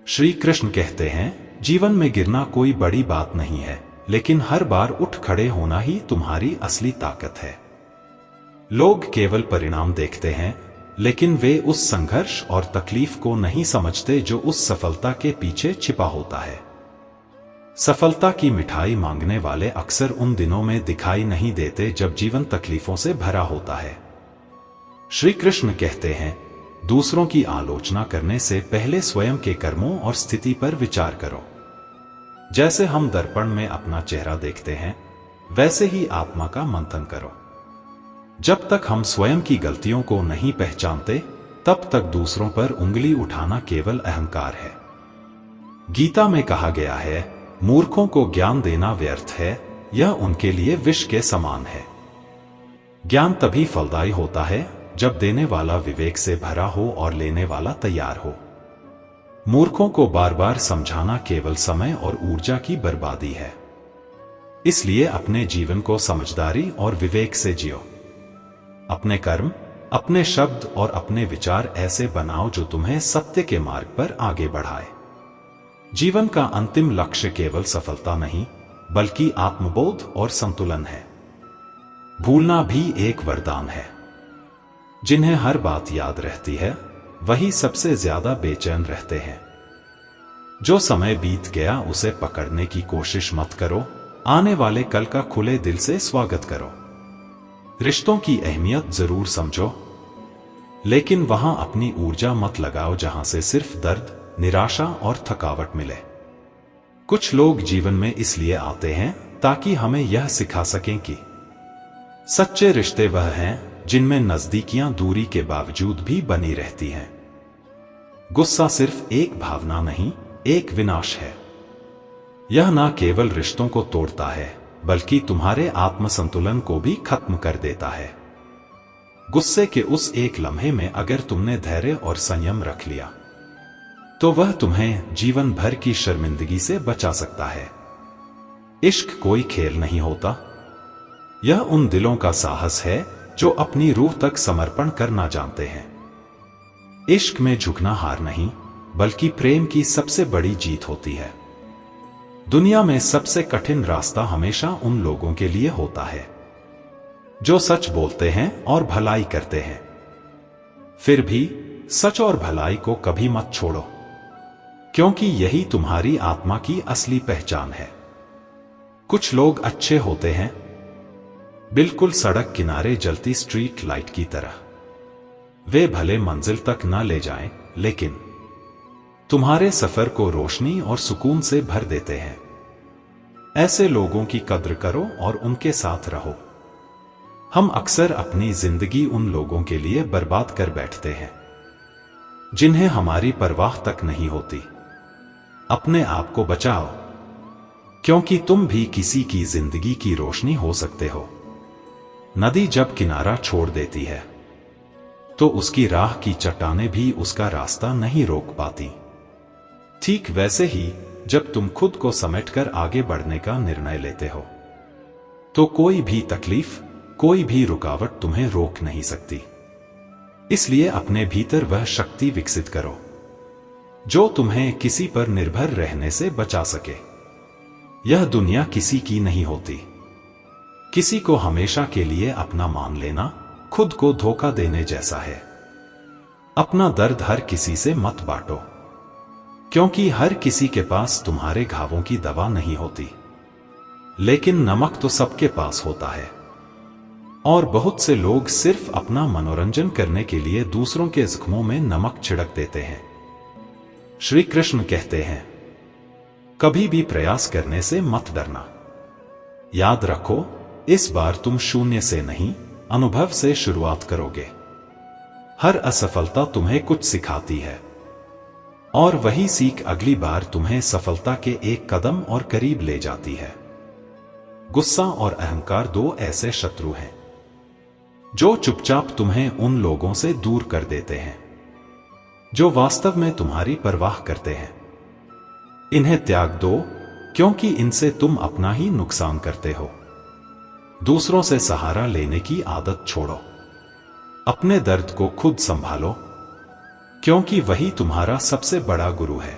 श्री कृष्ण कहते हैं, जीवन में गिरना कोई बड़ी बात नहीं है, लेकिन हर बार उठ खड़े होना ही तुम्हारी असली ताकत है। लोग केवल परिणाम देखते हैं, लेकिन वे उस संघर्ष और तकलीफ को नहीं समझते जो उस सफलता के पीछे छिपा होता है। सफलता की मिठाई मांगने वाले अक्सर उन दिनों में दिखाई नहीं देते जब जीवन तकलीफों से भरा होता है। श्री कृष्ण कहते हैं, दूसरों की आलोचना करने से पहले स्वयं के कर्मों और स्थिति पर विचार करो। जैसे हम दर्पण में अपना चेहरा देखते हैं, वैसे ही आत्मा का मंथन करो। जब तक हम स्वयं की गलतियों को नहीं पहचानते, तब तक दूसरों पर उंगली उठाना केवल अहंकार है। गीता में कहा गया है, मूर्खों को ज्ञान देना व्यर्थ है, यह उनके लिए विष के समान है। ज्ञान तभी फलदायी होता है जब देने वाला विवेक से भरा हो और लेने वाला तैयार हो। मूर्खों को बार बार समझाना केवल समय और ऊर्जा की बर्बादी है। इसलिए अपने जीवन को समझदारी और विवेक से जियो। अपने कर्म, अपने शब्द और अपने विचार ऐसे बनाओ जो तुम्हें सत्य के मार्ग पर आगे बढ़ाए। जीवन का अंतिम लक्ष्य केवल सफलता नहीं, बल्कि आत्मबोध और संतुलन है। भूलना भी एक वरदान है। जिन्हें हर बात याद रहती है, वही सबसे ज्यादा बेचैन रहते हैं। जो समय बीत गया उसे पकड़ने की कोशिश मत करो, आने वाले कल का खुले दिल से स्वागत करो। रिश्तों की अहमियत जरूर समझो, लेकिन वहां अपनी ऊर्जा मत लगाओ जहां से सिर्फ दर्द, निराशा और थकावट मिले। कुछ लोग जीवन में इसलिए आते हैं ताकि हमें यह सिखा सकें कि सच्चे रिश्ते वह हैं जिनमें नजदीकियां दूरी के बावजूद भी बनी रहती हैं। गुस्सा सिर्फ एक भावना नहीं, एक विनाश है। यह न केवल रिश्तों को तोड़ता है, बल्कि तुम्हारे आत्मसंतुलन को भी खत्म कर देता है। गुस्से के उस एक लम्हे में अगर तुमने धैर्य और संयम रख लिया, तो वह तुम्हें जीवन भर की शर्मिंदगी से बचा सकता है। इश्क कोई खेल नहीं होता, यह उन दिलों का साहस है जो अपनी रूह तक समर्पण करना जानते हैं। इश्क में झुकना हार नहीं, बल्कि प्रेम की सबसे बड़ी जीत होती है। दुनिया में सबसे कठिन रास्ता हमेशा उन लोगों के लिए होता है जो सच बोलते हैं और भलाई करते हैं। फिर भी सच और भलाई को कभी मत छोड़ो, क्योंकि यही तुम्हारी आत्मा की असली पहचान है। कुछ लोग अच्छे होते हैं, बिल्कुल सड़क किनारे जलती स्ट्रीट लाइट की तरह। वे भले मंजिल तक न ले जाएं, लेकिन तुम्हारे सफर को रोशनी और सुकून से भर देते हैं। ऐसे लोगों की कद्र करो और उनके साथ रहो। हम अक्सर अपनी जिंदगी उन लोगों के लिए बर्बाद कर बैठते हैं जिन्हें हमारी परवाह तक नहीं होती। अपने आप को बचाओ, क्योंकि तुम भी किसी की जिंदगी की रोशनी हो सकते हो। नदी जब किनारा छोड़ देती है, तो उसकी राह की चट्टानें भी उसका रास्ता नहीं रोक पाती। ठीक वैसे ही जब तुम खुद को समेटकर आगे बढ़ने का निर्णय लेते हो, तो कोई भी तकलीफ, कोई भी रुकावट तुम्हें रोक नहीं सकती। इसलिए अपने भीतर वह शक्ति विकसित करो जो तुम्हें किसी पर निर्भर रहने से बचा सके। यह दुनिया किसी की नहीं होती। किसी को हमेशा के लिए अपना मान लेना खुद को धोखा देने जैसा है। अपना दर्द हर किसी से मत बांटो, क्योंकि हर किसी के पास तुम्हारे घावों की दवा नहीं होती। लेकिन नमक तो सबके पास होता है, और बहुत से लोग सिर्फ अपना मनोरंजन करने के लिए दूसरों के जख्मों में नमक छिड़क देते हैं। श्री कृष्ण कहते हैं, कभी भी प्रयास करने से मत डरना। याद रखो, इस बार तुम शून्य से नहीं, अनुभव से शुरुआत करोगे। हर असफलता तुम्हें कुछ सिखाती है, और वही सीख अगली बार तुम्हें सफलता के एक कदम और करीब ले जाती है। गुस्सा और अहंकार दो ऐसे शत्रु हैं जो चुपचाप तुम्हें उन लोगों से दूर कर देते हैं जो वास्तव में तुम्हारी परवाह करते हैं। इन्हें त्याग दो, क्योंकि इनसे तुम अपना ही नुकसान करते हो। दूसरों से सहारा लेने की आदत छोड़ो। अपने दर्द को खुद संभालो, क्योंकि वही तुम्हारा सबसे बड़ा गुरु है।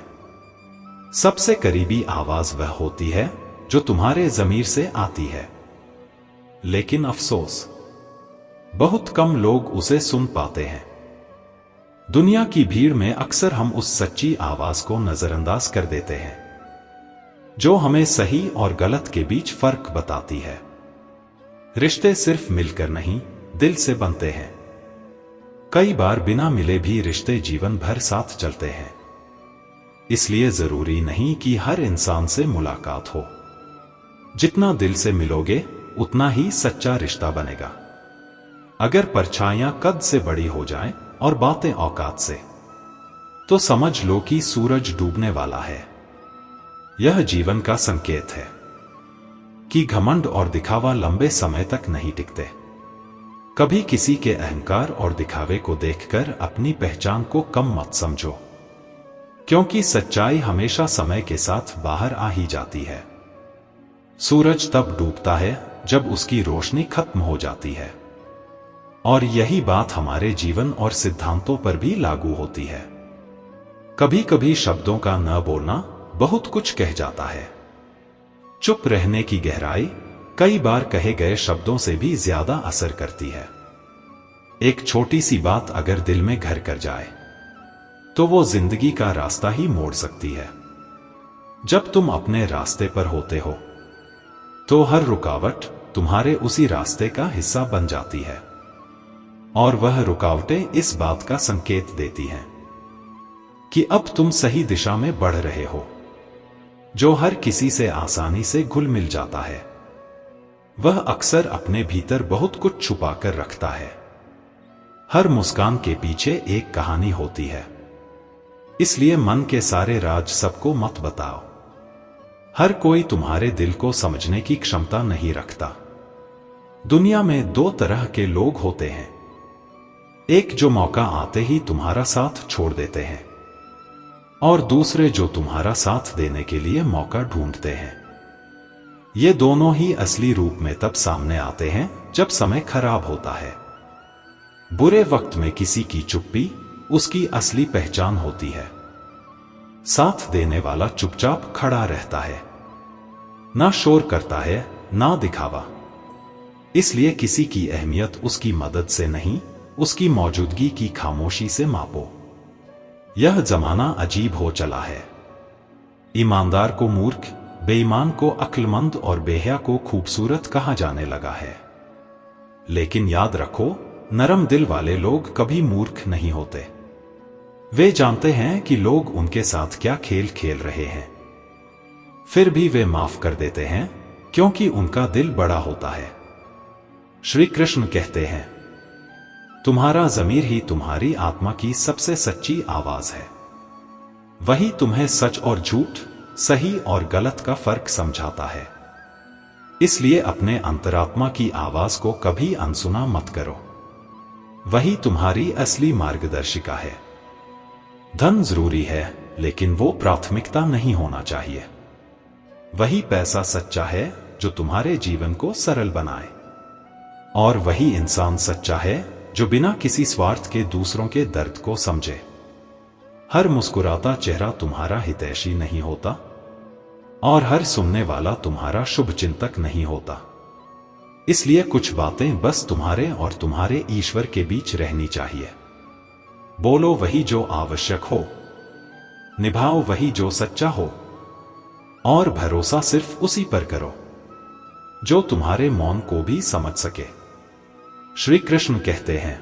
सबसे करीबी आवाज वह होती है जो तुम्हारे ज़मीर से आती है, लेकिन अफसोस बहुत कम लोग उसे सुन पाते हैं। दुनिया की भीड़ में अक्सर हम उस सच्ची आवाज को नजरअंदाज कर देते हैं जो हमें सही और गलत के बीच फर्क बताती है। रिश्ते सिर्फ मिलकर नहीं, दिल से बनते हैं। कई बार बिना मिले भी रिश्ते जीवन भर साथ चलते हैं। इसलिए जरूरी नहीं कि हर इंसान से मुलाकात हो। जितना दिल से मिलोगे उतना ही सच्चा रिश्ता बनेगा। अगर परछाइयां कद से बड़ी हो जाएं और बातें औकात से, तो समझ लो कि सूरज डूबने वाला है। यह जीवन का संकेत है कि घमंड और दिखावा लंबे समय तक नहीं टिकते। कभी किसी के अहंकार और दिखावे को देखकर अपनी पहचान को कम मत समझो, क्योंकि सच्चाई हमेशा समय के साथ बाहर आ ही जाती है। सूरज तब डूबता है जब उसकी रोशनी खत्म हो जाती है, और यही बात हमारे जीवन और सिद्धांतों पर भी लागू होती है। कभी कभी शब्दों का न बोलना बहुत कुछ कह जाता है। चुप रहने की गहराई कई बार कहे गए शब्दों से भी ज्यादा असर करती है। एक छोटी सी बात अगर दिल में घर कर जाए तो वो जिंदगी का रास्ता ही मोड़ सकती है। जब तुम अपने रास्ते पर होते हो तो हर रुकावट तुम्हारे उसी रास्ते का हिस्सा बन जाती है, और वह रुकावटें इस बात का संकेत देती हैं कि अब तुम सही दिशा में बढ़ रहे हो। जो हर किसी से आसानी से घुल मिल जाता है वह अक्सर अपने भीतर बहुत कुछ छुपा कर रखता है। हर मुस्कान के पीछे एक कहानी होती है, इसलिए मन के सारे राज सबको मत बताओ। हर कोई तुम्हारे दिल को समझने की क्षमता नहीं रखता। दुनिया में दो तरह के लोग होते हैं, एक जो मौका आते ही तुम्हारा साथ छोड़ देते हैं, और दूसरे जो तुम्हारा साथ देने के लिए मौका ढूंढते हैं। ये दोनों ही असली रूप में तब सामने आते हैं जब समय खराब होता है। बुरे वक्त में किसी की चुप्पी उसकी असली पहचान होती है। साथ देने वाला चुपचाप खड़ा रहता है, ना शोर करता है ना दिखावा। इसलिए किसी की अहमियत उसकी मदद से नहीं, उसकी मौजूदगी की खामोशी से मापो। यह जमाना अजीब हो चला है। ईमानदार को मूर्ख, बेईमान को अक्लमंद और बेहया को खूबसूरत कहा जाने लगा है। लेकिन याद रखो, नरम दिल वाले लोग कभी मूर्ख नहीं होते। वे जानते हैं कि लोग उनके साथ क्या खेल खेल रहे हैं, फिर भी वे माफ कर देते हैं क्योंकि उनका दिल बड़ा होता है। श्री कृष्ण कहते हैं, तुम्हारा ज़मीर ही तुम्हारी आत्मा की सबसे सच्ची आवाज है। वही तुम्हें सच और झूठ, सही और गलत का फर्क समझाता है। इसलिए अपने अंतरात्मा की आवाज को कभी अनसुना मत करो। वही तुम्हारी असली मार्गदर्शिका है। धन जरूरी है, लेकिन वो प्राथमिकता नहीं होना चाहिए। वही पैसा सच्चा है जो तुम्हारे जीवन को सरल बनाए, और वही इंसान सच्चा है जो बिना किसी स्वार्थ के दूसरों के दर्द को समझे। हर मुस्कुराता चेहरा तुम्हारा हितैषी नहीं होता, और हर सुनने वाला तुम्हारा शुभ चिंतक नहीं होता। इसलिए कुछ बातें बस तुम्हारे और तुम्हारे ईश्वर के बीच रहनी चाहिए। बोलो वही जो आवश्यक हो, निभाओ वही जो सच्चा हो, और भरोसा सिर्फ उसी पर करो जो तुम्हारे मौन को भी समझ सके। श्री कृष्ण कहते हैं,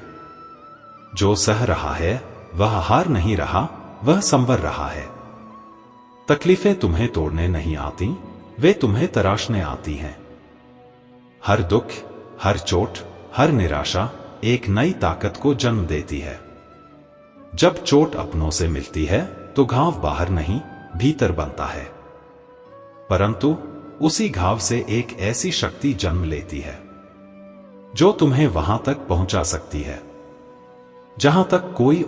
जो सह रहा है वह हार नहीं रहा, वह संवर रहा है। तकलीफें तुम्हें तोड़ने नहीं आती, वे तुम्हें तराशने आती हैं। हर दुख, हर चोट, हर निराशा एक नई ताकत को जन्म देती है। जब चोट अपनों से मिलती है तो घाव बाहर नहीं, भीतर बनता है। परंतु उसी घाव से एक ऐसी शक्ति जन्म लेती है जो तुम्हें वहां तक पहुंचा सकती है जहां तक कोई